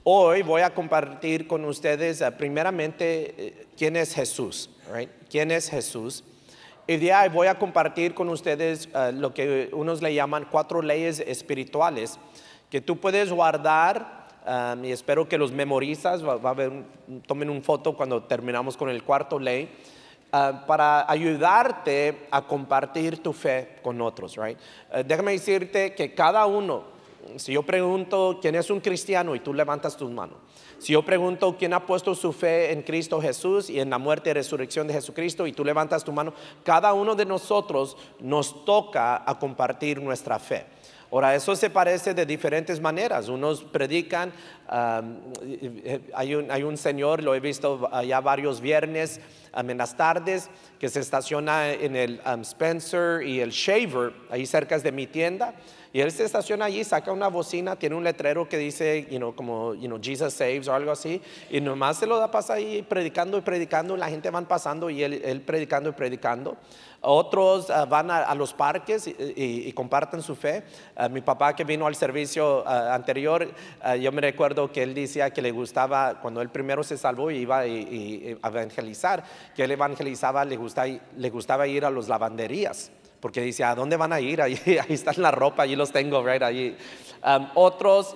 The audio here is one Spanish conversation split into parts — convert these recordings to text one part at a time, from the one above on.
Hoy voy a compartir con ustedes primeramente quién es Jesús, right? ¿Quién es Jesús? Y de ahí voy a compartir con ustedes lo que unos le llaman 4 leyes espirituales que tú puedes guardar y espero que los memorizas. Va a haber, tomen una foto cuando terminamos con el 4 ley. Para ayudarte a compartir tu fe con otros, right? Déjame decirte que cada uno, si yo pregunto quién es un cristiano y tú levantas tus manos, si yo pregunto quién ha puesto su fe en Cristo Jesús y en la muerte y resurrección de Jesucristo y tú levantas tu mano, cada uno de nosotros nos toca a compartir nuestra fe. Ahora, eso se parece de diferentes maneras. Unos predican, hay un señor, lo he visto ya varios viernes en las tardes, que se estaciona en el Spencer y el Shaver, ahí cerca de mi tienda. Y él se estaciona allí, saca una bocina, tiene un letrero que dice, como, Jesus saves o algo así. Y nomás se lo da, pasa ahí predicando y predicando. La gente van pasando y él predicando y predicando. Otros van a los parques y comparten su fe. Mi papá que vino al servicio anterior, yo me recuerdo que él decía que le gustaba, cuando él primero se salvó y iba a evangelizar, que él evangelizaba, le gustaba ir a las lavanderías. Porque dice, ¿a dónde van a ir? Ahí está la ropa, allí los tengo, right? Allí. Otros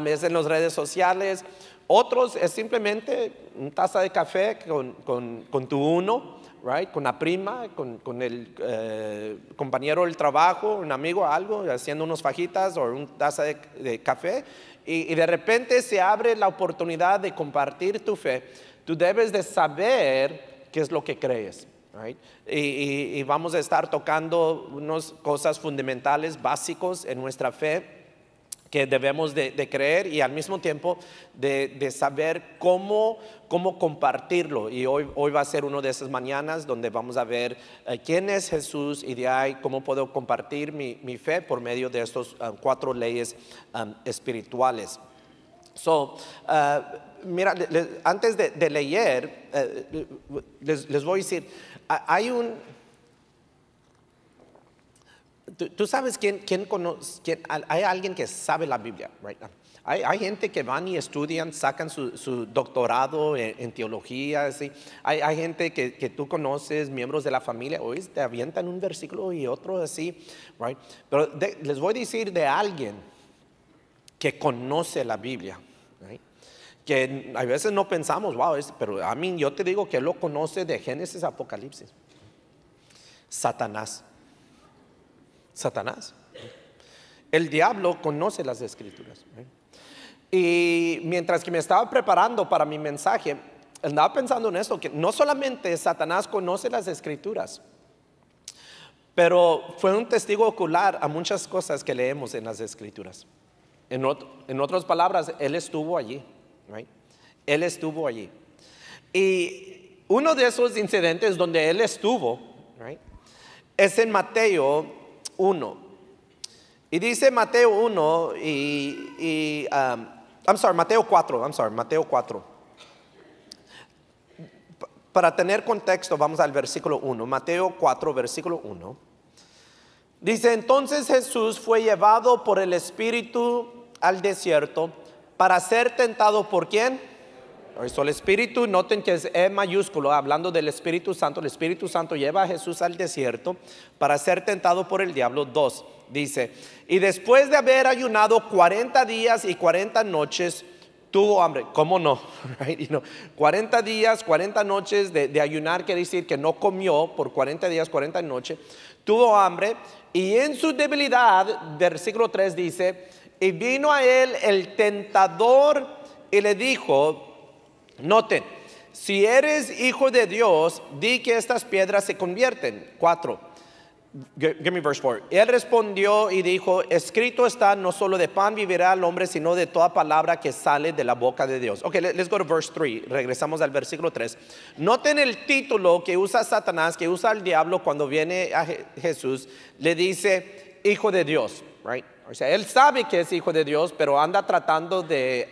es en las redes sociales. Otros es simplemente una taza de café con tu uno, right? Con la prima, con el compañero del trabajo, un amigo, algo, haciendo unos fajitas o una taza de café. Y de repente se abre la oportunidad de compartir tu fe. Tú debes de saber qué es lo que crees. Right? Y vamos a estar tocando unas cosas fundamentales, básicos en nuestra fe que debemos de creer y al mismo tiempo de saber cómo compartirlo. Y hoy va a ser una de esas mañanas donde vamos a ver quién es Jesús y de ahí cómo puedo compartir mi fe por medio de estas 4 leyes espirituales. Mira, antes de leer, les voy a decir, hay tú sabes quién conoce, hay alguien que sabe la Biblia, right? Hay gente que van y estudian, sacan su doctorado en teología, ¿sí? Hay gente que tú conoces, miembros de la familia, hoy te avientan un versículo y otro así, right? Pero les voy a decir de alguien que conoce la Biblia, right? Que a veces no pensamos, wow, pero a mí yo te digo que él lo conoce de Génesis a Apocalipsis. Satanás. El diablo conoce las escrituras, right? Y mientras que me estaba preparando para mi mensaje, andaba pensando en esto, que no solamente Satanás conoce las escrituras, pero fue un testigo ocular a muchas cosas que leemos en las escrituras. En otras palabras, él estuvo allí, right? Él estuvo allí. Y uno de esos incidentes donde él estuvo, right, es en Mateo 1. Y dice Mateo 1 Mateo 4. Para tener contexto, vamos al versículo 1. Mateo 4, versículo 1. Dice, entonces Jesús fue llevado por el Espíritu al desierto para ser tentado ¿por quién? El Espíritu, noten que es E mayúsculo, hablando del Espíritu Santo. El Espíritu Santo lleva a Jesús al desierto para ser tentado por el diablo. 2, dice, y después de haber ayunado 40 días y 40 noches, tuvo hambre. ¿Cómo no? Right? 40 días, 40 noches de ayunar, quiere decir que no comió por 40 días, 40 noches. Tuvo hambre y en su debilidad, versículo 3 dice, y vino a él el tentador y le dijo, noten, si eres hijo de Dios, di que estas piedras se convierten. 4, give me verse 4. Él respondió y dijo, escrito está, no solo de pan vivirá el hombre, sino de toda palabra que sale de la boca de Dios. Ok, let's go to verse 3. Regresamos al versículo 3. Noten el título que usa Satanás, que usa el diablo cuando viene a Jesús. Le dice, hijo de Dios, right? O sea, él sabe que es hijo de Dios, pero anda tratando de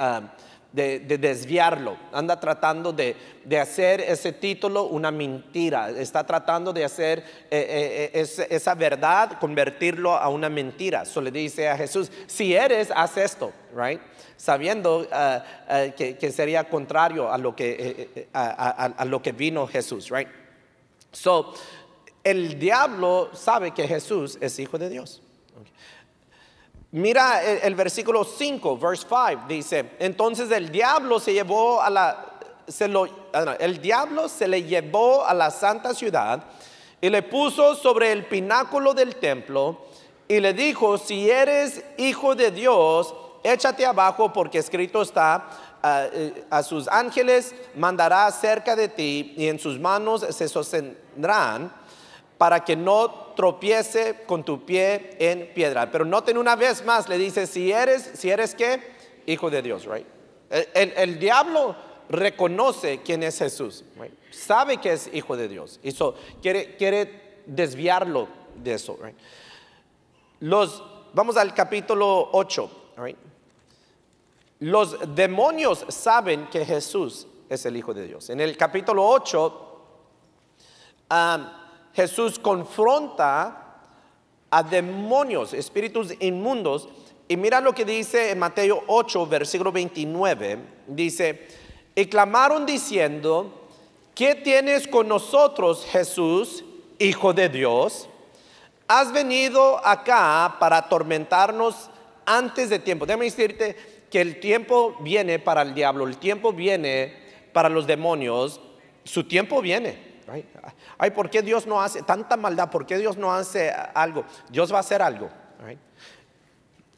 de desviarlo, anda tratando de hacer ese título una mentira, está tratando de hacer esa verdad, convertirlo a una mentira. So le dice a Jesús, si eres, haz esto, right? Sabiendo que sería contrario a lo que vino Jesús, right? So, el diablo sabe que Jesús es hijo de Dios. Mira el versículo 5, verse 5, dice, entonces el diablo se le llevó a la santa ciudad y le puso sobre el pináculo del templo y le dijo, si eres hijo de Dios, échate abajo porque escrito está, a sus ángeles mandará cerca de ti y en sus manos se sostendrán para que no tropiece con tu pie en piedra. Pero noten una vez más, le dice, si eres ¿qué? Hijo de Dios, right? El diablo reconoce quién es Jesús, right? Sabe que es hijo de Dios y quiere desviarlo de eso, right? Vamos al capítulo 8, right? Los demonios saben que Jesús es el hijo de Dios. En el capítulo 8 Jesús confronta a demonios, espíritus inmundos, y mira lo que dice en Mateo 8, versículo 29, dice, y clamaron diciendo, ¿qué tienes con nosotros, Jesús, hijo de Dios? Has venido acá para atormentarnos antes de tiempo. Déjame decirte que el tiempo viene para el diablo, el tiempo viene para los demonios, su tiempo viene. Right? Ay, ¿por qué Dios no hace tanta maldad? ¿Por qué Dios no hace algo? Dios va a hacer algo. Right?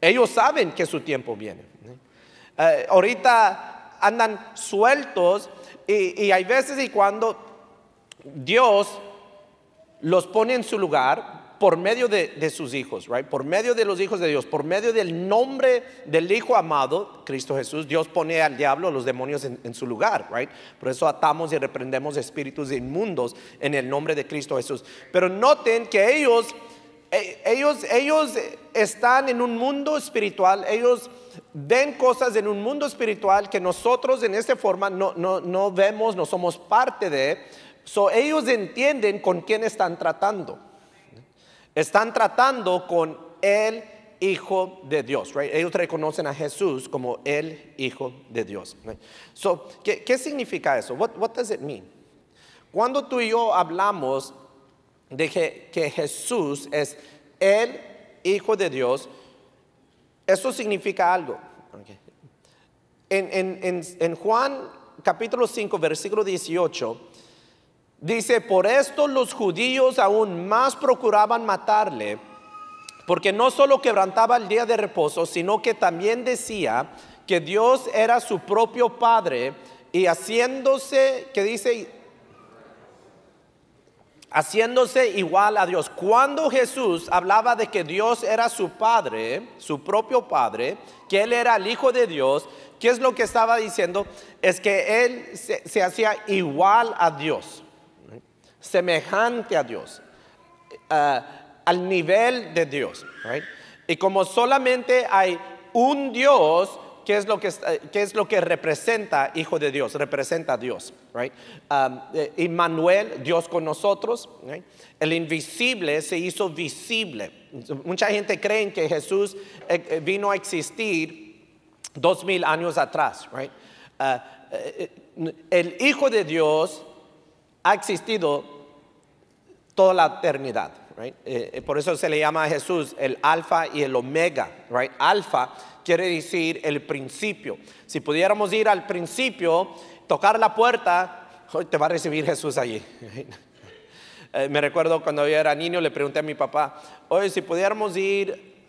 Ellos saben que su tiempo viene. Ahorita andan sueltos y hay veces y cuando Dios los pone en su lugar por medio de sus hijos, right? Por medio de los hijos de Dios, por medio del nombre del Hijo amado, Cristo Jesús, Dios pone al diablo, a los demonios en su lugar, right? Por eso atamos y reprendemos espíritus inmundos en el nombre de Cristo Jesús. Pero noten que ellos están en un mundo espiritual, ellos ven cosas en un mundo espiritual que nosotros en esta forma no vemos, no somos parte de. So, ellos entienden con quién están tratando. Están tratando con el Hijo de Dios, right? Ellos reconocen a Jesús como el Hijo de Dios, right? So, ¿qué significa eso? What does it mean? Cuando tú y yo hablamos de que Jesús es el Hijo de Dios, eso significa algo. Okay. En Juan capítulo 5, versículo 18, dice, por esto los judíos aún más procuraban matarle, porque no solo quebrantaba el día de reposo, sino que también decía que Dios era su propio Padre y haciéndose, ¿qué dice? Haciéndose igual a Dios. Cuando Jesús hablaba de que Dios era su Padre, su propio Padre, que Él era el Hijo de Dios, ¿qué es lo que estaba diciendo? Es que Él se hacía igual a Dios, semejante a Dios, al nivel de Dios, right? Y como solamente hay un Dios, ¿qué es lo que representa Hijo de Dios? Representa a Dios, right? Emmanuel, Dios con nosotros, right? El invisible se hizo visible. Mucha gente cree que Jesús vino a existir 2000 años atrás, right? El Hijo de Dios ha existido toda la eternidad, right? Por eso se le llama a Jesús el alfa y el omega, right? Alfa quiere decir el principio. Si pudiéramos ir al principio, tocar la puerta, hoy te va a recibir Jesús allí. Me recuerdo cuando yo era niño, le pregunté a mi papá, oye, si pudiéramos ir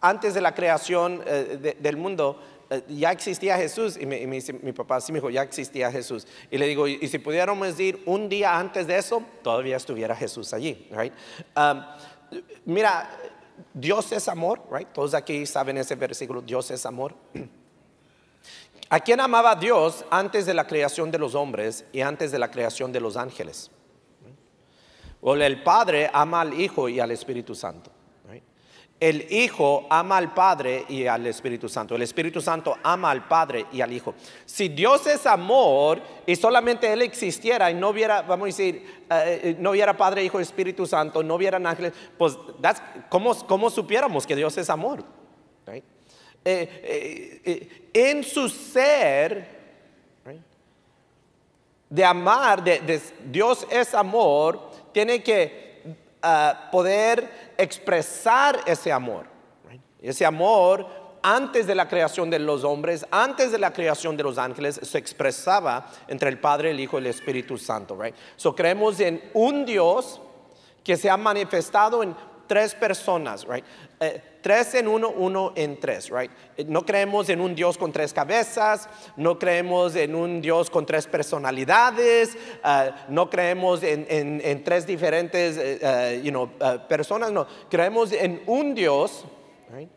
antes de la creación del mundo, ya existía Jesús. Y me dice mi papá, sí, me dijo, ya existía Jesús. Y le digo, y si pudiéramos ir un día antes de eso, todavía estuviera Jesús allí, right? Mira, Dios es amor, right? Todos aquí saben ese versículo, Dios es amor. ¿A quién amaba Dios antes de la creación de los hombres y antes de la creación de los ángeles? O el Padre ama al Hijo y al Espíritu Santo, right? El Hijo ama al Padre y al Espíritu Santo. El Espíritu Santo ama al Padre y al Hijo. Si Dios es amor y solamente Él existiera y no hubiera, vamos a decir, no hubiera Padre, Hijo, Espíritu Santo, no hubieran ángeles, pues ¿cómo supiéramos que Dios es amor? Right? En su ser, right, de amar, Dios es amor, tiene que poder expresar ese amor, right? Ese amor antes de la creación de los hombres, antes de la creación de los ángeles, se expresaba entre el Padre, el Hijo y el Espíritu Santo, right? So creemos en un Dios que se ha manifestado en tres personas, right? Tres en uno, uno en tres, right? No creemos en un Dios con tres cabezas, no creemos en un Dios con tres personalidades, no creemos en tres diferentes personas, no, creemos en un Dios, right?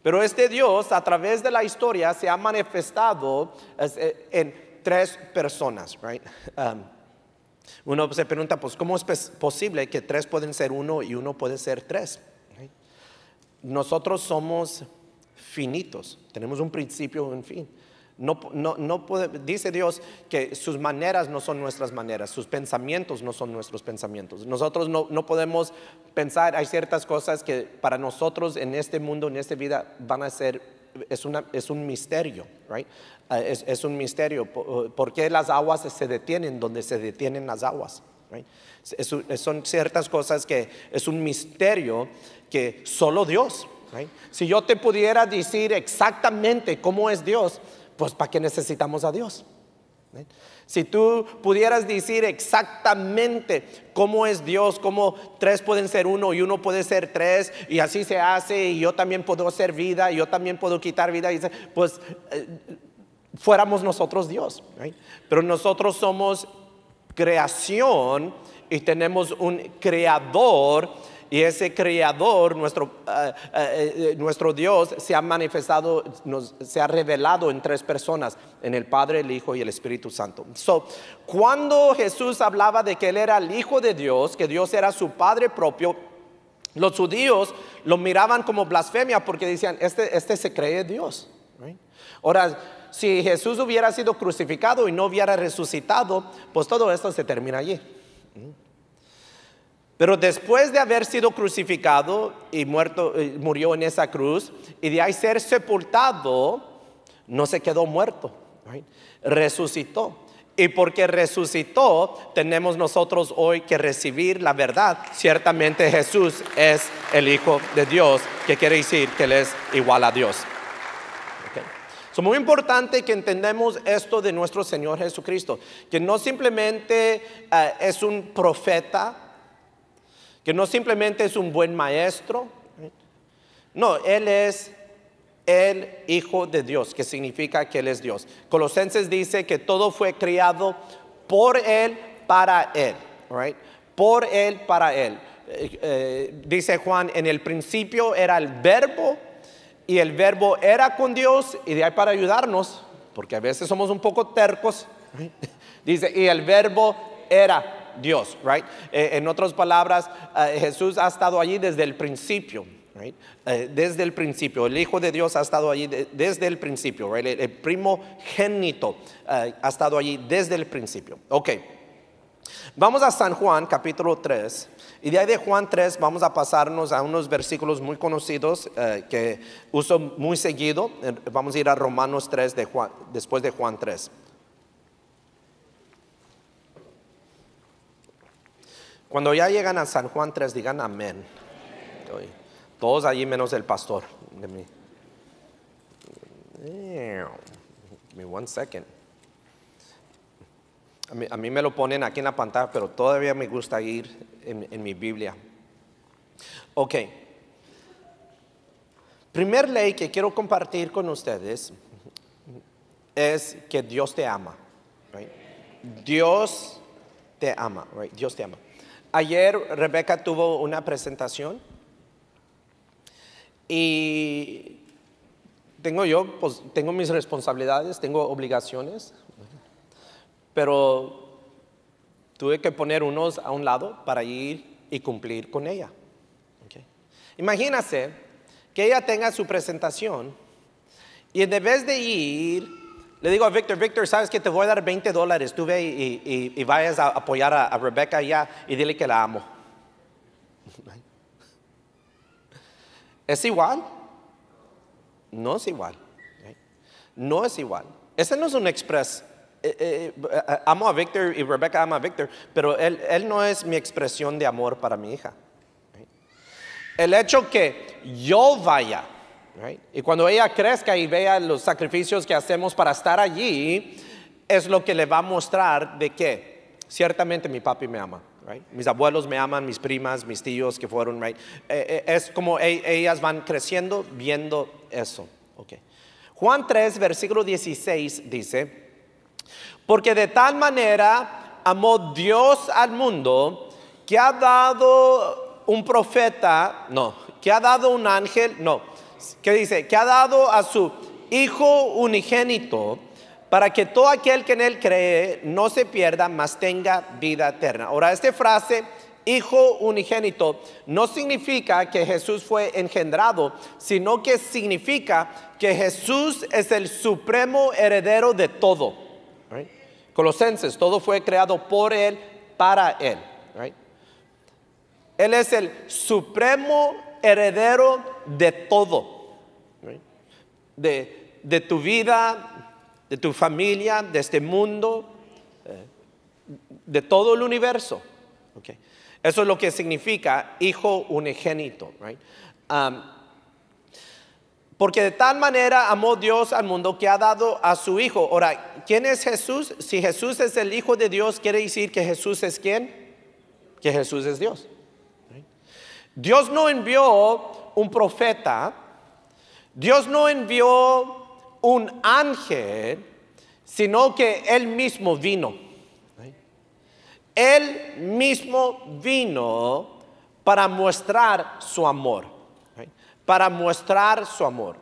Pero este Dios a través de la historia se ha manifestado en tres personas, right? Uno se pregunta, pues, ¿cómo es posible que tres pueden ser uno y uno puede ser tres? Right? Nosotros somos finitos, tenemos un principio y un fin. Dice Dios que sus maneras no son nuestras maneras, sus pensamientos no son nuestros pensamientos. Nosotros no podemos pensar, hay ciertas cosas que para nosotros en este mundo, en esta vida, van a ser, es un misterio, right? Es un misterio. ¿Por qué las aguas se detienen donde se detienen las aguas? Right? Son ciertas cosas que es un misterio que solo Dios. Right? Si yo te pudiera decir exactamente cómo es Dios, pues ¿para qué necesitamos a Dios? Right? Si tú pudieras decir exactamente cómo es Dios, cómo tres pueden ser uno y uno puede ser tres, y así se hace, y yo también puedo hacer vida, y yo también puedo quitar vida, pues fuéramos nosotros Dios, right? Pero nosotros somos creación y tenemos un creador, y ese creador, nuestro Dios, se ha manifestado, se ha revelado en tres personas, en el Padre, el Hijo y el Espíritu Santo. Cuando Jesús hablaba de que Él era el Hijo de Dios, que Dios era su Padre propio, los judíos lo miraban como blasfemia porque decían, este se cree Dios, right? Ahora, si Jesús hubiera sido crucificado y no hubiera resucitado, pues todo esto se termina allí. Pero después de haber sido crucificado y murió en esa cruz, y de ahí ser sepultado, no se quedó muerto, right? Resucitó. Y porque resucitó, tenemos nosotros hoy que recibir la verdad. Ciertamente Jesús es el Hijo de Dios, que quiere decir que Él es igual a Dios. Es muy importante que entendamos esto de nuestro Señor Jesucristo, que no simplemente es un profeta, que no simplemente es un buen maestro. No, Él es el Hijo de Dios, que significa que Él es Dios. Colosenses dice que todo fue creado por Él, para Él, right? Por Él, para Él. Dice Juan, en el principio era el Verbo, y el Verbo era con Dios, y de ahí para ayudarnos, porque a veces somos un poco tercos, right? Dice, y el Verbo era Dios, right? En otras palabras, Jesús ha estado allí desde el principio, right? Desde el principio, el Hijo de Dios ha estado allí desde el principio, right? El primogénito ha estado allí desde el principio. Ok, vamos a San Juan capítulo 3, y de ahí de Juan 3 vamos a pasarnos a unos versículos muy conocidos que uso muy seguido. Vamos a ir a Romanos 3 después de Juan 3. Cuando ya llegan a San Juan 3, digan amén. Todos allí menos el pastor. Give me 1 second. A mí me lo ponen aquí en la pantalla, pero todavía me gusta ir en mi Biblia. Ok. Primer ley que quiero compartir con ustedes es que Dios te ama. Right? Dios te ama. Right? Dios te ama. Ayer Rebeca tuvo una presentación y tengo mis responsabilidades, tengo obligaciones, pero tuve que poner a un lado para ir y cumplir con ella. Okay. Imagínate que ella tenga su presentación y en vez de ir, le digo a Víctor, Víctor, ¿sabes que te voy a dar $20? Tú ve y vayas a apoyar a Rebecca allá y dile que la amo. ¿Es igual? No es igual. No es igual. Ese no es un express. Amo a Víctor y Rebecca ama a Víctor, pero él no es mi expresión de amor para mi hija. El hecho que yo vaya, y cuando ella crezca y vea los sacrificios que hacemos para estar allí, es lo que le va a mostrar de que ciertamente mi papi me ama. Mis abuelos me aman, mis primas, mis tíos que fueron. Es como ellas van creciendo viendo eso. Okay. Juan 3, versículo 16 dice: porque de tal manera amó Dios al mundo que ha dado un profeta, que ha dado un ángel, que dice, que ha dado a su Hijo unigénito, para que todo aquel que en él cree no se pierda, mas tenga vida eterna. Ahora, esta frase, Hijo unigénito, no significa que Jesús fue engendrado, sino que significa que Jesús es el supremo heredero de todo. Colosenses, todo fue creado por Él, para Él. Él es el supremo heredero de todo. De tu vida, de tu familia, de este mundo, de todo el universo. Okay. Eso es lo que significa Hijo unigénito. Porque de tal manera amó Dios al mundo que ha dado a su Hijo. Ahora, ¿quién es Jesús? Si Jesús es el Hijo de Dios, ¿quiere decir que Jesús es quién? Que Jesús es Dios. Dios no envió un profeta, Dios no envió un ángel, sino que Él mismo vino. Él mismo vino para mostrar su amor. Para mostrar su amor.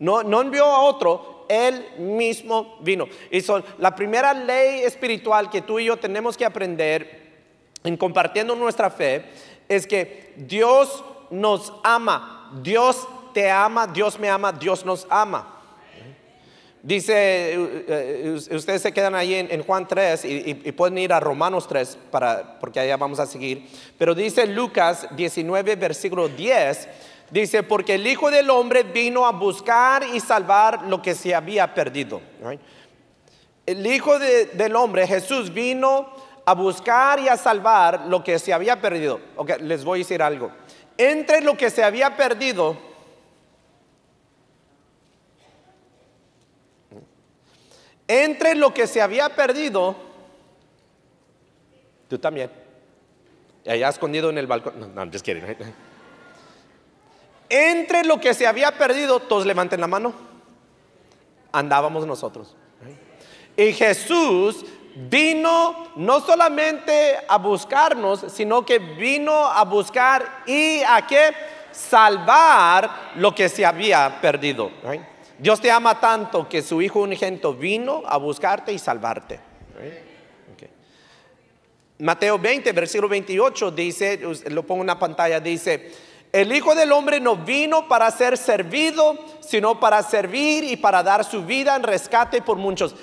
No envió a otro, Él mismo vino. Y la primera ley espiritual que tú y yo tenemos que aprender en compartiendo nuestra fe es que Dios nos ama. Dios te ama, Dios me ama, Dios nos ama. Dice, ustedes se quedan ahí en Juan 3 y pueden ir a Romanos 3 porque allá vamos a seguir. Pero dice Lucas 19, versículo 10, dice, porque el Hijo del Hombre vino a buscar y salvar lo que se había perdido. El Hijo del Hombre, Jesús, vino a buscar y a salvar lo que se había perdido. Okay, les voy a decir algo. Entre lo que se había perdido, tú también. Y allá escondido en el balcón. No, I'm just kidding. Entre lo que se había perdido, todos levanten la mano. Andábamos nosotros. Y Jesús vino no solamente a buscarnos, sino que vino a buscar y a qué, salvar lo que se había perdido. Dios te ama tanto que su Hijo unigénito vino a buscarte y salvarte. Okay. Mateo 20, versículo 28 dice, lo pongo en la pantalla, dice: el Hijo del Hombre no vino para ser servido, sino para servir y para dar su vida en rescate por muchos.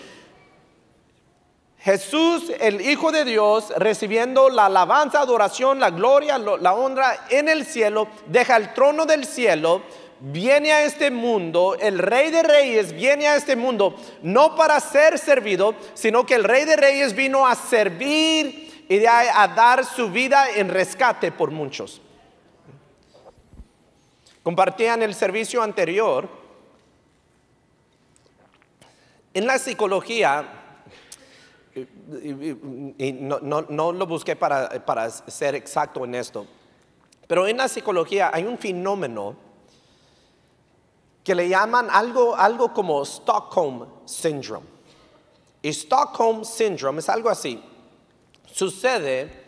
Jesús, el Hijo de Dios, recibiendo la alabanza, adoración, la gloria, la honra en el cielo, deja el trono del cielo, viene a este mundo, el Rey de Reyes viene a este mundo, no para ser servido, sino que el Rey de Reyes vino a servir y a dar su vida en rescate por muchos. Compartía en el servicio anterior, en la psicología, y no lo busqué para ser exacto en esto, pero en la psicología hay un fenómeno que le llaman algo como Stockholm Syndrome. Y Stockholm Syndrome es algo así. Sucede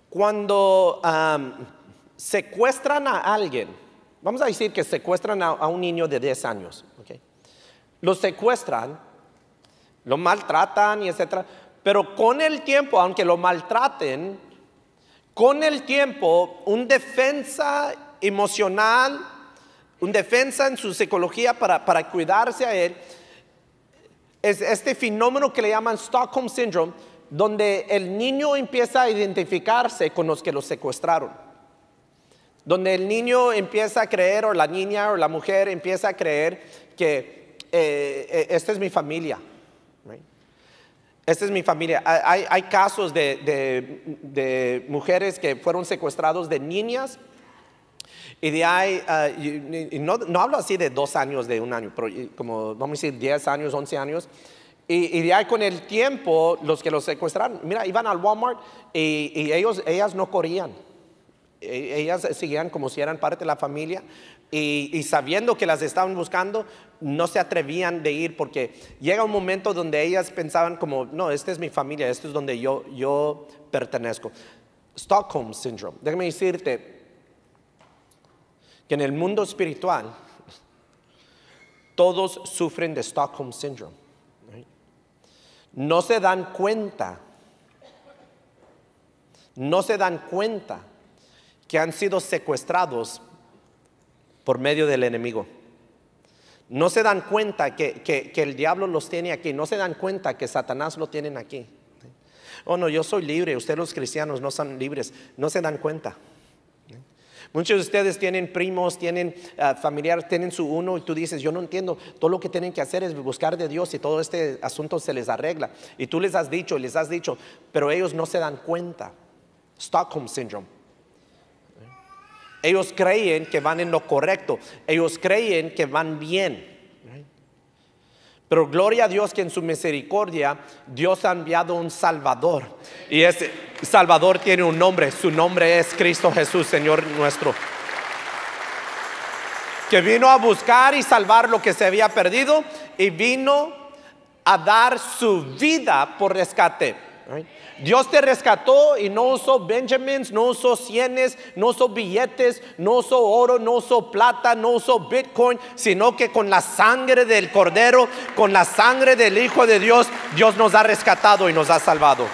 cuando secuestran a alguien. Vamos a decir que secuestran a un niño de 10 años. Okay. Lo secuestran, lo maltratan y etcétera. Pero con el tiempo, aunque lo maltraten, con el tiempo, una defensa emocional un defensa en su psicología para cuidarse a él, es este fenómeno que le llaman Stockholm Syndrome, donde el niño empieza a identificarse con los que lo secuestraron. Donde el niño empieza a creer, o la niña o la mujer empieza a creer que esta es mi familia. Right? Esta es mi familia. Hay casos de mujeres que fueron secuestrados de niñas. Y de ahí, no hablo así de 2 años, de 1 año, pero como vamos a decir 10 años, 11 años. Y de ahí con el tiempo, los que los secuestraron, mira, iban al Walmart y ellas no corrían. Ellas seguían como si eran parte de la familia y sabiendo que las estaban buscando, no se atrevían de ir porque llega un momento donde ellas pensaban como, no, esta es mi familia, esto es donde yo pertenezco. Stockholm Syndrome. Déjame decirte que en el mundo espiritual todos sufren de Stockholm Syndrome. Right? No se dan cuenta que han sido secuestrados por medio del enemigo. No se dan cuenta que el diablo los tiene aquí. No se dan cuenta que Satanás lo tienen aquí. Oh no, yo soy libre, ustedes los cristianos no son libres. No se dan cuenta. Muchos de ustedes tienen primos, tienen familiares, tienen su uno y tú dices, yo no entiendo, todo lo que tienen que hacer es buscar de Dios y todo este asunto se les arregla. Y tú les has dicho, pero ellos no se dan cuenta. Stockholm Syndrome. Ellos creen que van en lo correcto, ellos creen que van bien. Pero gloria a Dios que en su misericordia Dios ha enviado un Salvador. Y ese Salvador tiene un nombre. Su nombre es Cristo Jesús, Señor nuestro. Que vino a buscar y salvar lo que se había perdido. Y vino a dar su vida por rescate. Dios te rescató y no usó Benjamins, no usó cienes, no usó billetes, no usó oro, no usó plata, no usó Bitcoin, sino que con la sangre del Cordero, con la sangre del Hijo de Dios, Dios nos ha rescatado y nos ha salvado.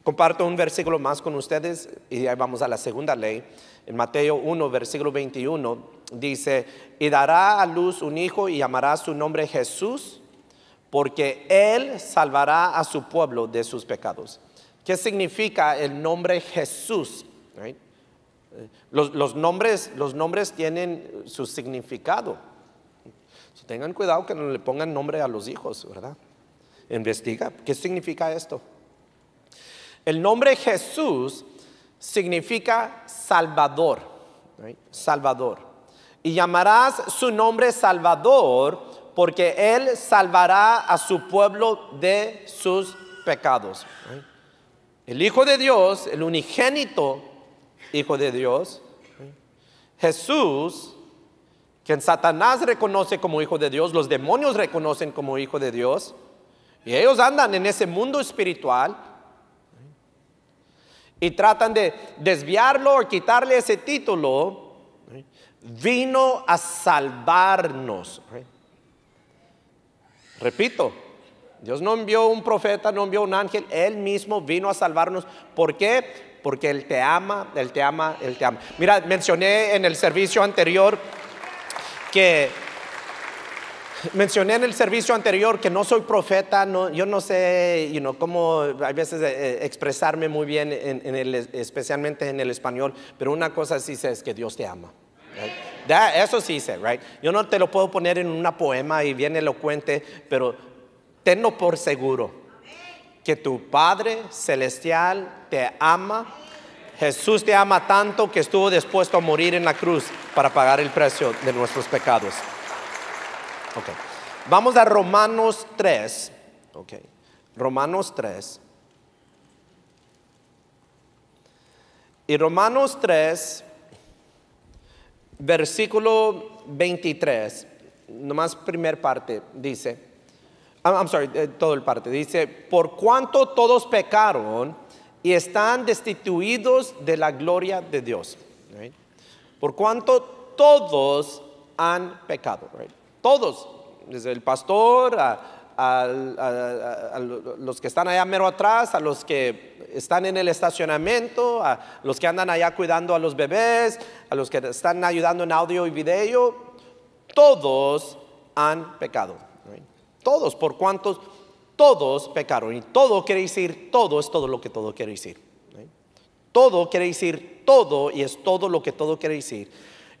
Comparto un versículo más con ustedes y ahí vamos a la segunda ley. En Mateo 1, versículo 21, dice, y dará a luz un hijo y llamará su nombre Jesús, porque Él salvará a su pueblo de sus pecados. ¿Qué significa el nombre Jesús? Right? Los nombres tienen su significado. Tengan cuidado que no le pongan nombre a los hijos, ¿verdad? Investiga, ¿qué significa esto? El nombre Jesús significa Salvador. Right? Salvador. Y llamarás su nombre Salvador, porque Él salvará a su pueblo de sus pecados. El Hijo de Dios, el unigénito Hijo de Dios, Jesús, quien Satanás reconoce como Hijo de Dios, los demonios reconocen como Hijo de Dios, y ellos andan en ese mundo espiritual y tratan de desviarlo o quitarle ese título. Vino a salvarnos. Repito, Dios no envió un profeta, no envió un ángel, Él mismo vino a salvarnos. ¿Por qué? Porque Él te ama, Él te ama, Él te ama. Mira, mencioné en el servicio anterior que no soy profeta, yo no sé cómo a veces expresarme muy bien especialmente en el español, pero una cosa sí sé es que Dios te ama. Right? Eso sí sé, right? Yo no te lo puedo poner en una poema y bien elocuente, pero tenlo por seguro que tu Padre Celestial te ama. Jesús te ama tanto que estuvo dispuesto a morir en la cruz para pagar el precio de nuestros pecados. Okay. Vamos a Romanos 3. Okay. Romanos 3. Y Romanos 3, versículo 23, nomás primer parte, dice, todo el parte, dice, por cuanto todos pecaron y están destituidos de la gloria de Dios. Right? Por cuanto todos han pecado. Right? Todos, desde el pastor a los que están allá mero atrás, a los que están en el estacionamiento, a los que andan allá cuidando a los bebés, a los que están ayudando en audio y video. Todos han pecado. Right? Todos, por cuantos todos pecaron. Y todo quiere decir, todo es todo lo que todo quiere decir. Right? Todo quiere decir todo y es todo lo que todo quiere decir.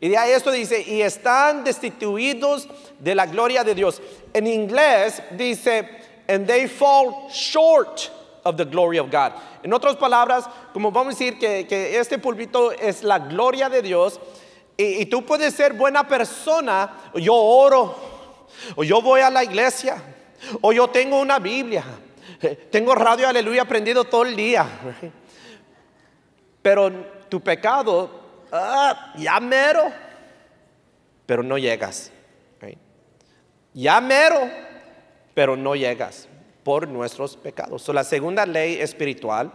Y de ahí esto dice, y están destituidos de la gloria de Dios. En inglés dice, and they fall short of the glory of God. En otras palabras, como vamos a decir que este púlpito es la gloria de Dios, y tú puedes ser buena persona, yo oro, o yo voy a la iglesia, o yo tengo una Biblia, tengo radio aleluya prendido todo el día, pero tu pecado ya mero, pero no llegas. Right? Ya mero, pero no llegas por nuestros pecados. So, la segunda ley espiritual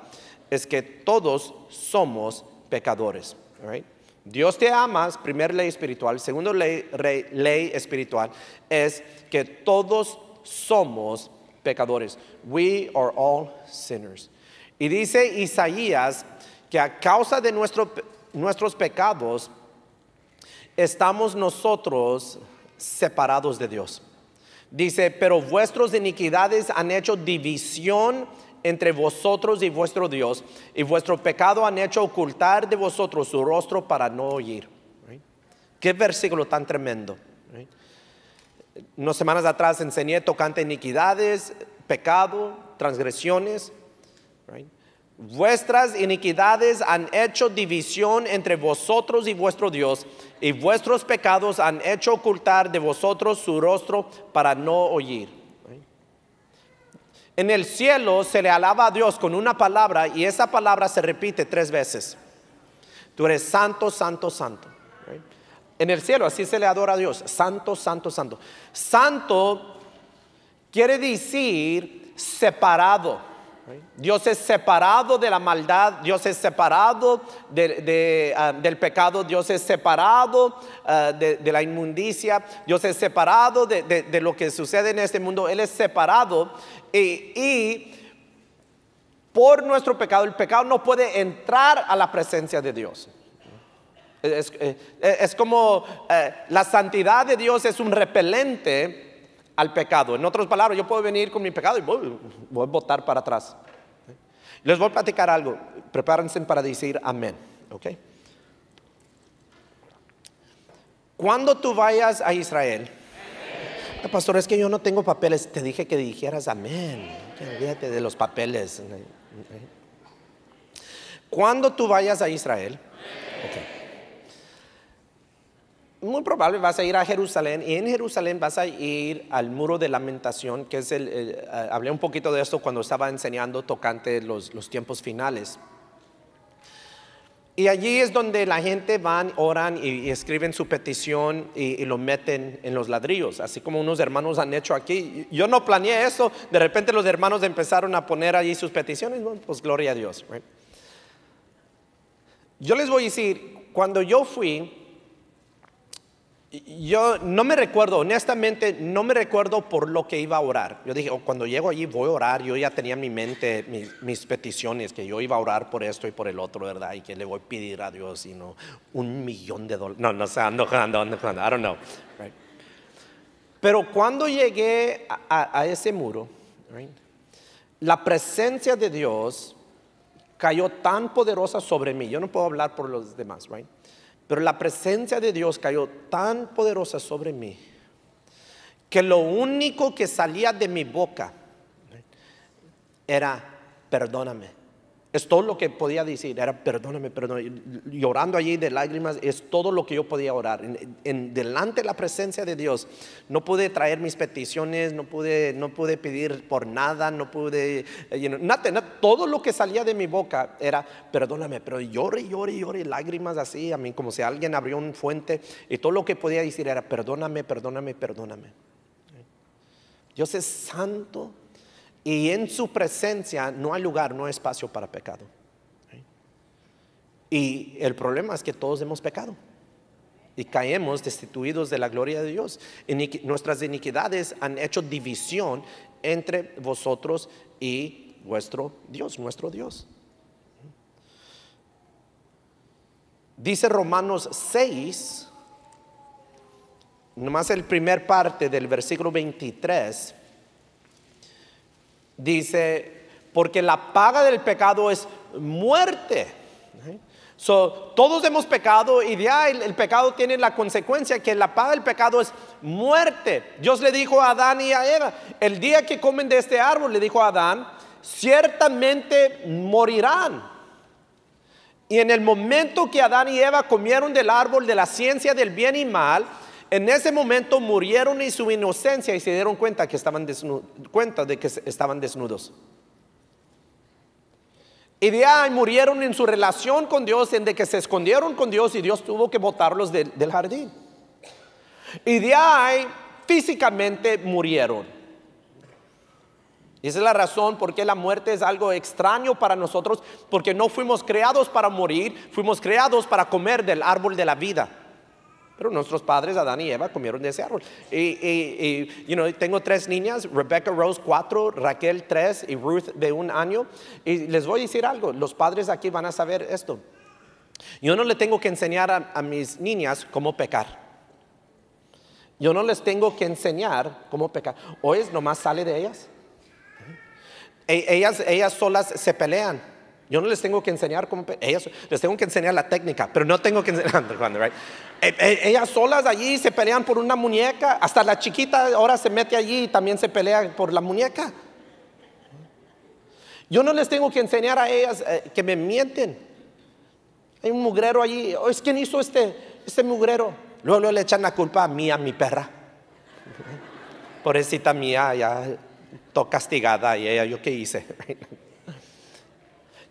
es que todos somos pecadores. Right? Dios te ama, primera ley espiritual. Segunda ley espiritual es que todos somos pecadores. We are all sinners. Y dice Isaías que a causa de nuestros pecados estamos nosotros separados de Dios. Dice, pero vuestras iniquidades han hecho división entre vosotros y vuestro Dios, y vuestro pecado han hecho ocultar de vosotros su rostro para no oír. Right? Qué versículo tan tremendo. Right? Unas semanas atrás enseñé tocante iniquidades, pecado, transgresiones. Right? Vuestras iniquidades han hecho división entre vosotros y vuestro Dios, y vuestros pecados han hecho ocultar de vosotros su rostro para no oír. En el cielo se le alaba a Dios con una palabra, y esa palabra se repite 3 veces. Tú eres santo, santo, santo. En el cielo así se le adora a Dios. Santo, santo, santo. Santo quiere decir separado. Dios es separado de la maldad, Dios es separado del pecado, Dios es separado de la inmundicia, Dios es separado de lo que sucede en este mundo. Él es separado, y por nuestro pecado, el pecado no puede entrar a la presencia de Dios. Es como la santidad de Dios es un repelente al pecado. En otras palabras, yo puedo venir con mi pecado y voy a botar para atrás. Les voy a platicar algo. Prepárense para decir amén. ¿Okay? Cuando tú vayas a Israel, pastor, es que yo no tengo papeles. Te dije que dijeras amén. Olvídate de los papeles. Cuando tú vayas a Israel, okay, muy probable vas a ir a Jerusalén, y en Jerusalén vas a ir al muro de lamentación, que es hablé un poquito de esto cuando estaba enseñando tocante los tiempos finales. Y allí es donde la gente van, oran y escriben su petición y lo meten en los ladrillos, así como unos hermanos han hecho aquí. Yo no planeé eso, de repente los hermanos empezaron a poner allí sus peticiones. Bueno, pues gloria a Dios. Right? Yo les voy a decir, cuando yo fui, yo no me recuerdo, honestamente, no me recuerdo por lo que iba a orar. Yo dije, cuando llego allí voy a orar. Yo ya tenía en mi mente mis peticiones, que yo iba a orar por esto y por el otro, ¿verdad? Y que le voy a pedir a Dios, $1,000,000. No sé, ando jugando, I don't know. Right? Pero cuando llegué a ese muro, right, la presencia de Dios cayó tan poderosa sobre mí. Yo no puedo hablar por los demás, right? Pero la presencia de Dios cayó tan poderosa sobre mí que lo único que salía de mi boca era perdóname. Es todo lo que podía decir, era perdóname, perdóname. Llorando allí de lágrimas, es todo lo que yo podía orar. Delante de la presencia de Dios, no pude traer mis peticiones, no pude pedir por nada, no pude, nada. Todo lo que salía de mi boca era perdóname, pero lloré, lágrimas así, como si alguien abrió una fuente, y todo lo que podía decir era perdóname, perdóname, perdóname. Dios es santo. Y en su presencia no hay lugar, no hay espacio para pecado. Y el problema es que todos hemos pecado. y caemos destituidos de la gloria de Dios. Nuestras iniquidades han hecho división entre vosotros y vuestro Dios, nuestro Dios. Dice Romanos 6, nomás el primer parte del versículo 23, dice, porque la paga del pecado es muerte. Todos hemos pecado y ya el pecado tiene la consecuencia que la paga del pecado es muerte. Dios le dijo a Adán y a Eva, el día que comen de este árbol, le dijo a Adán, ciertamente morirán. Y en el momento que Adán y Eva comieron del árbol de la ciencia del bien y mal, en ese momento murieron en su inocencia y se dieron cuenta que estaban desnudos. Y de ahí murieron en su relación con Dios, en de que se escondieron con Dios y Dios tuvo que botarlos del jardín. Y de ahí físicamente murieron. Y esa es la razón por qué la muerte es algo extraño para nosotros, porque no fuimos creados para morir, fuimos creados para comer del árbol de la vida. Pero nuestros padres, Adán y Eva, comieron de ese árbol. Tengo 3 niñas, Rebecca Rose 4, Raquel 3 y Ruth de 1 año. Y les voy a decir algo, los padres aquí van a saber esto. Yo no le tengo que enseñar a mis niñas cómo pecar. Yo no les tengo que enseñar cómo pecar. Hoy nomás sale de ellas. Ellas solas se pelean. Yo no les tengo que enseñar cómo les tengo que enseñar la técnica, pero no tengo que enseñar, right? Ellas solas allí se pelean por una muñeca. Hasta la chiquita ahora se mete allí y también se pelea por la muñeca. Yo no les tengo que enseñar a ellas que me mienten. Hay un mugrero allí. ¿Quién hizo este mugrero? Luego le echan la culpa a mí, a mi perra. Pobrecita mía, ya estoy castigada. Y ella, ¿yo qué hice?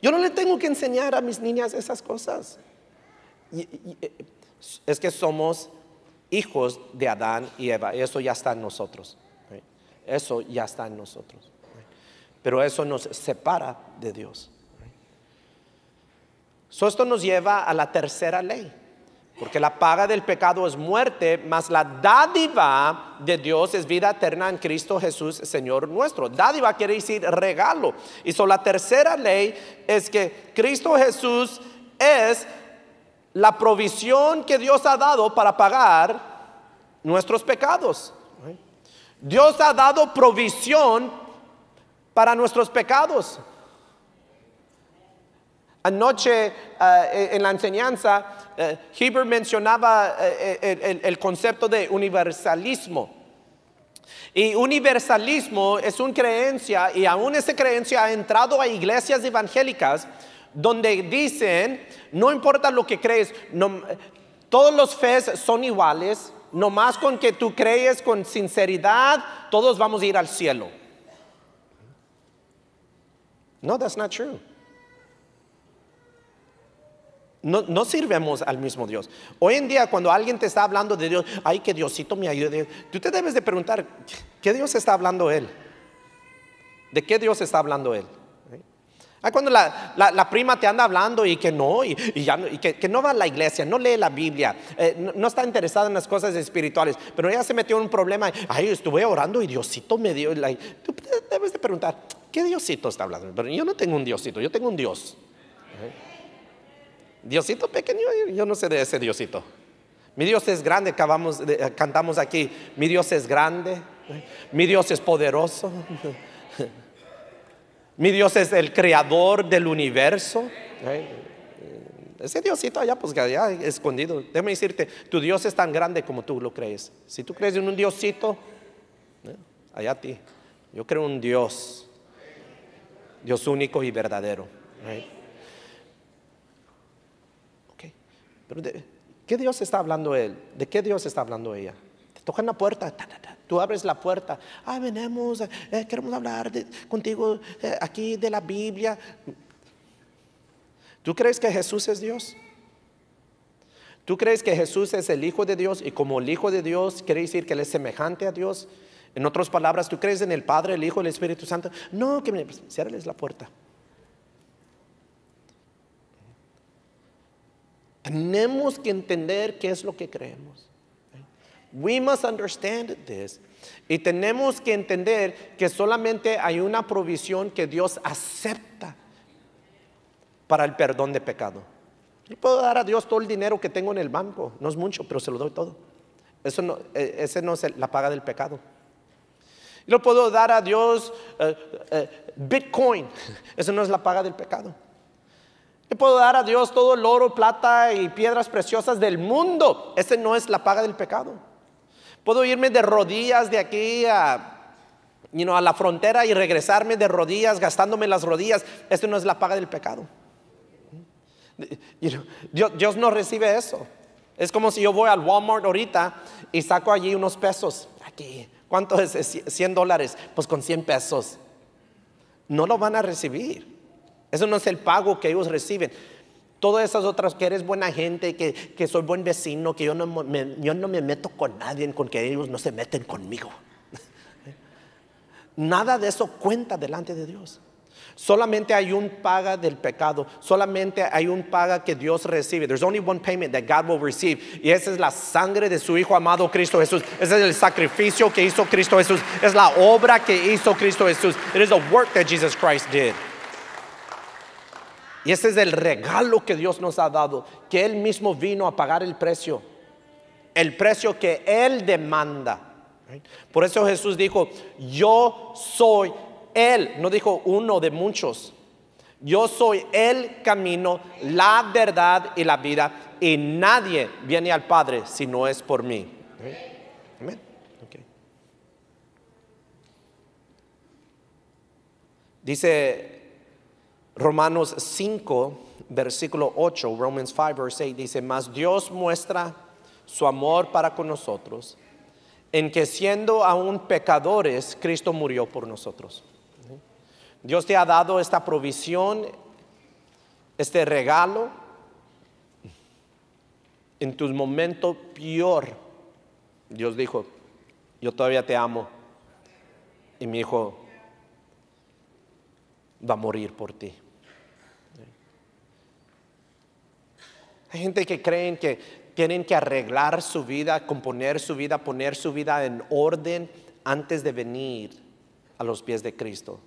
Yo no le tengo que enseñar a mis niñas esas cosas. Es que somos hijos de Adán y Eva. Eso ya está en nosotros. Eso ya está en nosotros. Pero eso nos separa de Dios. Esto nos lleva a la tercera ley. Porque la paga del pecado es muerte, mas la dádiva de Dios es vida eterna en Cristo Jesús, Señor nuestro. Dádiva quiere decir regalo. Y la tercera ley es que Cristo Jesús es la provisión que Dios ha dado para pagar nuestros pecados. Dios ha dado provisión para nuestros pecados. Anoche en la enseñanza, Heber mencionaba el concepto de universalismo. Y universalismo es una creencia, y aún esa creencia ha entrado a iglesias evangélicas donde dicen, no importa lo que crees, todos los fes son iguales, nomás con que tú crees con sinceridad, todos vamos a ir al cielo. No, that's not true. No sirvemos al mismo Dios. Hoy en día cuando alguien te está hablando de Dios, ay, que Diosito me ayude, tú te debes de preguntar, ¿qué Dios está hablando él? ¿De qué Dios está hablando él? Cuando la prima te anda hablando y que no, y que no va a la iglesia, no lee la Biblia, no está interesada en las cosas espirituales, pero ella se metió en un problema, ay, estuve orando y Diosito me dio, tú te debes de preguntar, ¿qué Diosito está hablando? Pero yo no tengo un Diosito, yo tengo un Dios. Diosito pequeño, yo no sé de ese Diosito. Mi Dios es grande, cantamos aquí, mi Dios es grande, mi Dios es poderoso, mi Dios es el creador del universo. Ese Diosito allá, pues allá escondido. Déjame decirte, tu Dios es tan grande como tú lo crees. Si tú crees en un Diosito, allá a ti. Yo creo en un Dios único y verdadero. Pero ¿de qué Dios está hablando él? ¿De qué Dios está hablando ella? Te tocan la puerta, tú abres la puerta, venimos, queremos hablar contigo aquí de la Biblia. ¿Tú crees que Jesús es Dios? ¿Tú crees que Jesús es el Hijo de Dios? Y como el Hijo de Dios quiere decir que él es semejante a Dios. En otras palabras, ¿tú crees en el Padre, el Hijo y el Espíritu Santo? No, ciérrales la puerta. Tenemos que entender qué es lo que creemos. We must understand this. Y tenemos que entender que solamente hay una provisión que Dios acepta para el perdón de pecado. Yo puedo dar a Dios todo el dinero que tengo en el banco, no es mucho, pero se lo doy todo. Ese no es la paga del pecado. Yo puedo dar a Dios Bitcoin, eso no es la paga del pecado. Yo puedo dar a Dios todo el oro, plata y piedras preciosas del mundo, ese no es la paga del pecado. Puedo irme de rodillas de aquí a la frontera y regresarme de rodillas, gastándome las rodillas, eso no es la paga del pecado. Dios no recibe eso. Es como si yo voy al Walmart ahorita y saco allí unos pesos. Aquí, ¿cuánto es? $100. Pues con 100 pesos. No lo van a recibir. Eso no es el pago que ellos reciben. Todas esas otras, que eres buena gente, que soy buen vecino, que yo no me meto con nadie, con que ellos no se meten conmigo. Nada de eso cuenta delante de Dios. Solamente hay un paga del pecado. Solamente hay un paga que Dios recibe. There's only one payment that God will receive. Y esa es la sangre de su Hijo amado Cristo Jesús. Ese es el sacrificio que hizo Cristo Jesús. Es la obra que hizo Cristo Jesús. It is the work that Jesus Christ did. Y ese es el regalo que Dios nos ha dado. Que Él mismo vino a pagar el precio. El precio que Él demanda. Por eso Jesús dijo, yo soy Él, no dijo uno de muchos. Yo soy el camino, la verdad y la vida, y nadie viene al Padre si no es por mí. Amén. Okay. Dice Romanos 5, versículo 8, Romans 5, verse 8, dice, mas Dios muestra su amor para con nosotros, en que siendo aún pecadores, Cristo murió por nosotros. Dios te ha dado esta provisión, este regalo, en tu momento peor. Dios dijo, yo todavía te amo, y mi hijo va a morir por ti. Hay gente que creen que tienen que arreglar su vida, componer su vida, poner su vida en orden antes de venir a los pies de Cristo.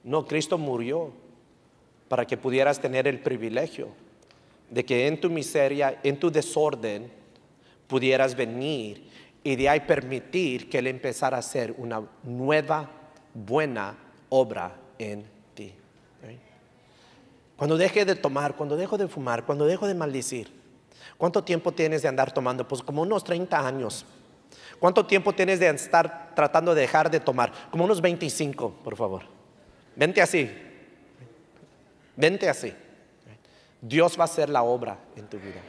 No, Cristo murió para que pudieras tener el privilegio de que en tu miseria, en tu desorden, pudieras venir y de ahí permitir que Él empezara a hacer una nueva, buena obra en ti. Cuando deje de tomar, cuando dejo de fumar, cuando dejo de maldecir, ¿cuánto tiempo tienes de andar tomando? Pues como unos 30 años. ¿Cuánto tiempo tienes de estar tratando de dejar de tomar? Como unos 25, por favor. Vente así. Vente así. Dios va a hacer la obra en tu vida.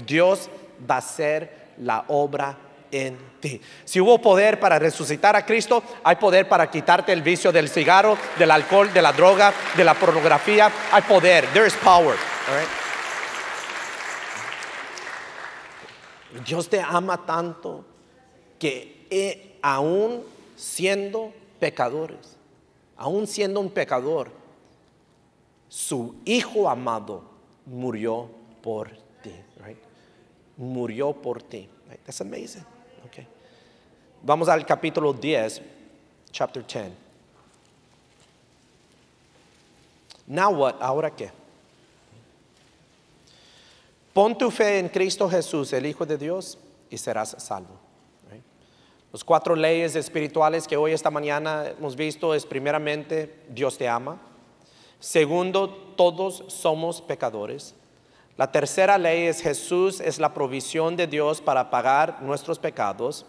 Dios va a hacer la obra en ti. Si hubo poder para resucitar a Cristo, hay poder para quitarte el vicio del cigarro, del alcohol, de la droga, de la pornografía. Hay poder. There is power. All right? Dios te ama tanto que aún siendo pecadores, aún siendo un pecador, su Hijo amado murió por ti. Right? Murió por ti. Right? That's amazing. Okay. Vamos al capítulo 10, chapter 10. Now what? ¿Ahora qué? Pon tu fe en Cristo Jesús, el Hijo de Dios, y serás salvo. Right? Las 4 leyes espirituales que hoy esta mañana hemos visto es, primeramente, Dios te ama. Segundo, todos somos pecadores. La tercera ley es Jesús es la provisión de Dios para pagar nuestros pecados.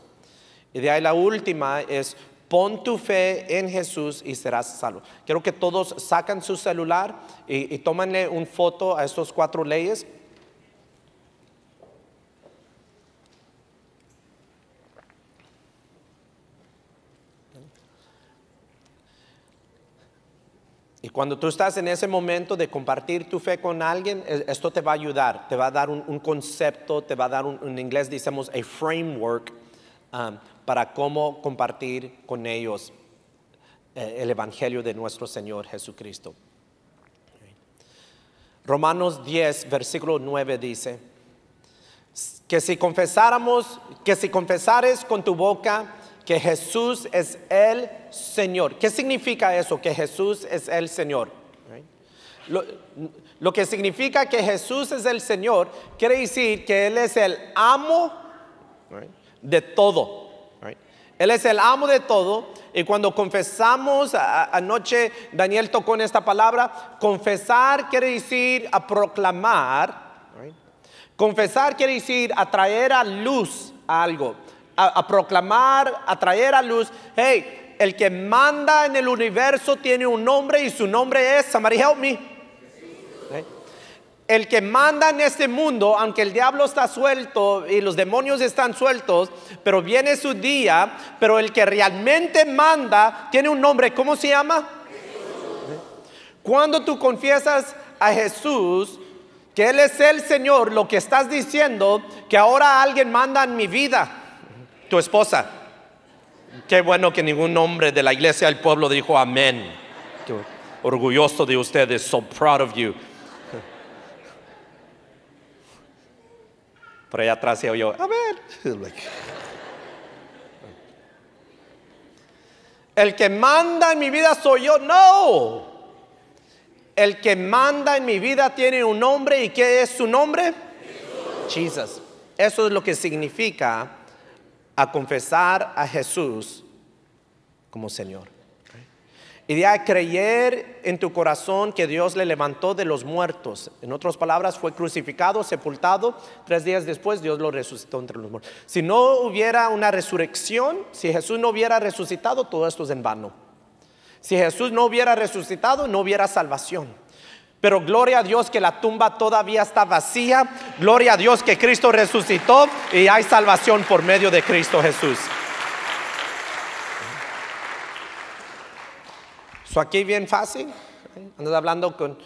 Y de ahí la última es pon tu fe en Jesús y serás salvo. Quiero que todos sacan su celular y tómenle una foto a estas 4 leyes. Y cuando tú estás en ese momento de compartir tu fe con alguien, esto te va a ayudar, te va a dar un concepto, te va a dar en inglés decimos a framework para cómo compartir con ellos el evangelio de nuestro Señor Jesucristo. Romanos 10, versículo 9 dice, que si confesares con tu boca que Jesús es el Señor. ¿Qué significa eso? Que Jesús es el Señor. Lo que significa que Jesús es el Señor quiere decir que Él es el amo de todo. Él es el amo de todo. Y cuando confesamos, anoche Daniel tocó en esta palabra, confesar quiere decir a proclamar. Confesar quiere decir a traer a luz a algo, a proclamar, a traer a luz. Hey, el que manda en el universo tiene un nombre y su nombre es, somebody help me. El que manda en este mundo, aunque el diablo está suelto y los demonios están sueltos, pero viene su día, pero el que realmente manda tiene un nombre. ¿Cómo se llama? Jesús. Cuando tú confiesas a Jesús que Él es el Señor, lo que estás diciendo que ahora alguien manda en mi vida. Tu esposa. Qué bueno que ningún hombre de la iglesia del pueblo dijo amén. Qué orgulloso de ustedes, so proud of you. Por allá atrás se oyó, a ver. El que manda en mi vida soy yo. No. El que manda en mi vida tiene un nombre. ¿Y qué es su nombre? Jesús. Eso es lo que significa a confesar a Jesús como Señor. Y de creer en tu corazón que Dios le levantó de los muertos. En otras palabras, fue crucificado, sepultado. 3 días después Dios lo resucitó entre los muertos. Si no hubiera una resurrección, si Jesús no hubiera resucitado, todo esto es en vano. Si Jesús no hubiera resucitado, no hubiera salvación. Pero gloria a Dios que la tumba todavía está vacía. Gloria a Dios que Cristo resucitó y hay salvación por medio de Cristo Jesús. Aquí bien fácil, andas hablando con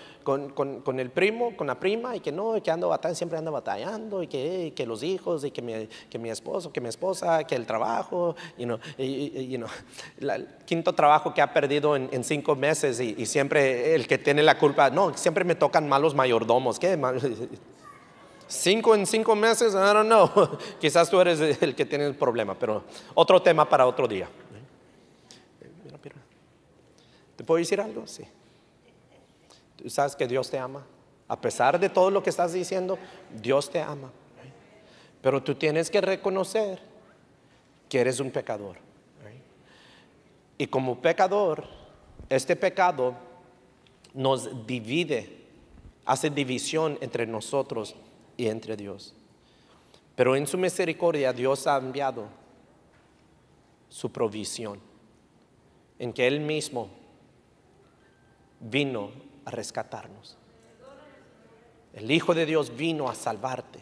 el primo, con la prima, y que no, que ando batallando, siempre ando batallando, y que los hijos, y que mi esposo, que mi esposa, que el trabajo, el 5º trabajo que ha perdido en 5 meses, y siempre el que tiene la culpa, no, siempre me tocan malos mayordomos. ¿Qué? 5 en 5 meses, I don't know. Quizás tú eres el que tiene el problema, pero otro tema para otro día. ¿Te puedo decir algo? Sí. Tú sabes que Dios te ama. A pesar de todo lo que estás diciendo, Dios te ama. Pero tú tienes que reconocer que eres un pecador. Y como pecador, este pecado nos divide, hace división entre nosotros y entre Dios. Pero en su misericordia Dios ha enviado su provisión, en que Él mismo vino a rescatarnos. El Hijo de Dios vino a salvarte.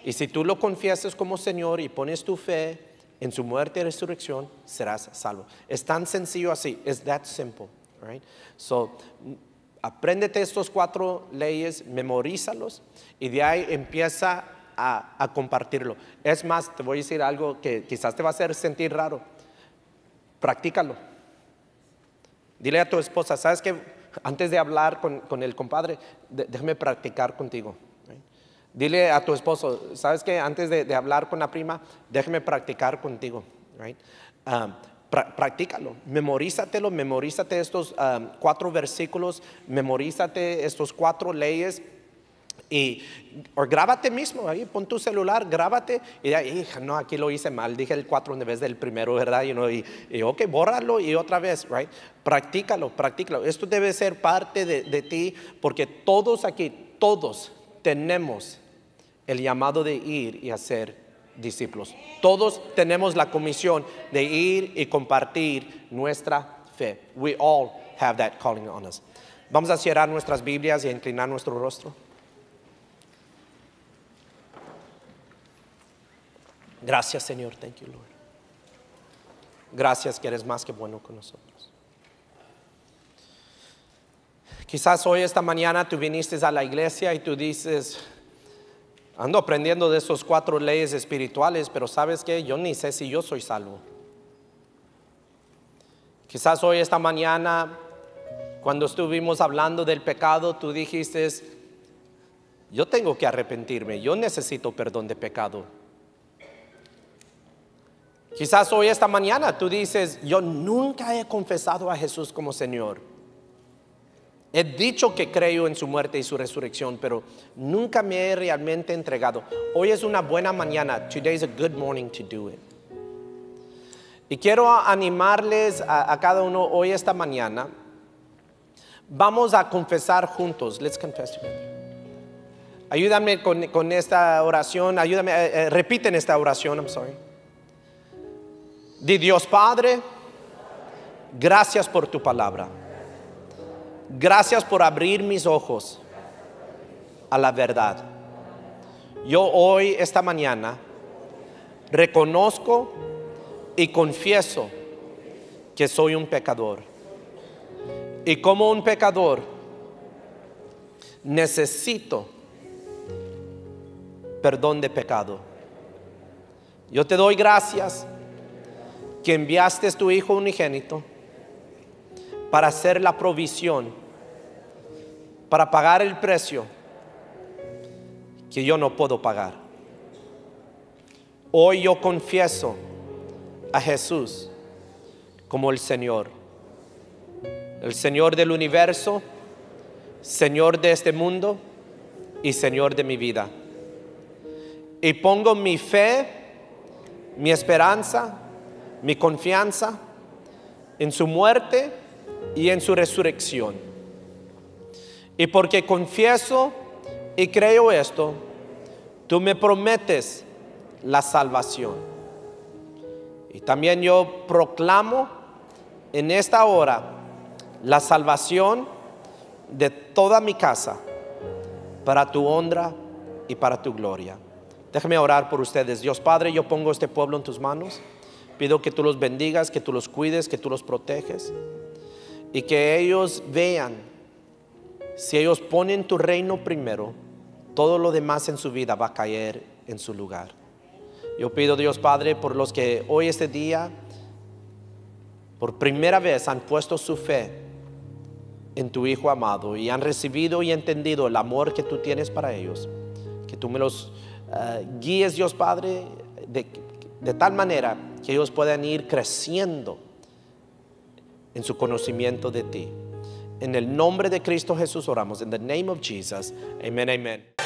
Y si tú lo confiesas como Señor y pones tu fe en su muerte y resurrección, serás salvo. Es tan sencillo así. It's that simple. So, apréndete estos 4 leyes, memorízalos y de ahí empieza a compartirlo. Es más, te voy a decir algo que quizás te va a hacer sentir raro. Practícalo. Dile a tu esposa, ¿sabes qué? Antes de hablar con el compadre, déjame practicar contigo. Dile a tu esposo, ¿sabes qué? Antes de hablar con la prima, déjame practicar contigo. Practícalo, memorízate estos 4 versículos, memorízate estos 4 leyes. O grábate mismo, ahí pon tu celular, grábate y no, aquí lo hice mal, dije el 4 en vez del primero, ¿verdad? Y ok, bórralo y otra vez, practícalo. Esto debe ser parte de ti, porque todos aquí, todos tenemos el llamado de ir y hacer discípulos. Todos tenemos la comisión de ir y compartir nuestra fe. We all have that calling on us. Vamos a cerrar nuestras Biblias y a inclinar nuestro rostro. Gracias, Señor. Thank you, Lord. Gracias que eres más que bueno con nosotros. Quizás hoy, esta mañana, tú viniste a la iglesia y tú dices, ando aprendiendo de esos 4 leyes espirituales, pero ¿sabes qué? Yo ni sé si yo soy salvo. Quizás hoy, esta mañana, Cuando estuvimos hablando del pecado, tú dijiste, yo tengo que arrepentirme, yo necesito perdón de pecado. Quizás hoy, esta mañana, tú dices, yo nunca he confesado a Jesús como Señor. He dicho que creo en su muerte y su resurrección, pero nunca me he realmente entregado. Hoy es una buena mañana. Today is a good morning to do it. Y quiero animarles a cada uno hoy, esta mañana. Vamos a confesar juntos. Let's confess together. Ayúdame con esta oración. Ayúdame, repiten esta oración. I'm sorry. Di: Dios Padre, gracias por tu palabra. Gracias por abrir mis ojos a la verdad. Yo hoy, esta mañana, reconozco y confieso que soy un pecador. Y como un pecador, necesito perdón de pecado. Yo te doy gracias que enviaste a tu Hijo unigénito para hacer la provisión, para pagar el precio que yo no puedo pagar. Hoy yo confieso a Jesús como el Señor del universo, Señor de este mundo y Señor de mi vida. Y pongo mi fe, mi esperanza, mi confianza en su muerte y en su resurrección. Y porque confieso y creo esto, tú me prometes la salvación. Y también yo proclamo en esta hora la salvación de toda mi casa, para tu honra y para tu gloria. Déjame orar por ustedes. Dios Padre, yo pongo este pueblo en tus manos. Pido que tú los bendigas, que tú los cuides, que tú los proteges, y que ellos vean, si ellos ponen tu reino primero, todo lo demás en su vida va a caer en su lugar. Yo pido, Dios Padre, por los que hoy, este día, por primera vez han puesto su fe en tu Hijo amado y han recibido y entendido el amor que tú tienes para ellos, que tú me los guíes, Dios Padre, de tal manera que ellos puedan ir creciendo en su conocimiento de ti. En el nombre de Cristo Jesús oramos. In the name of Jesus. Amen, amen.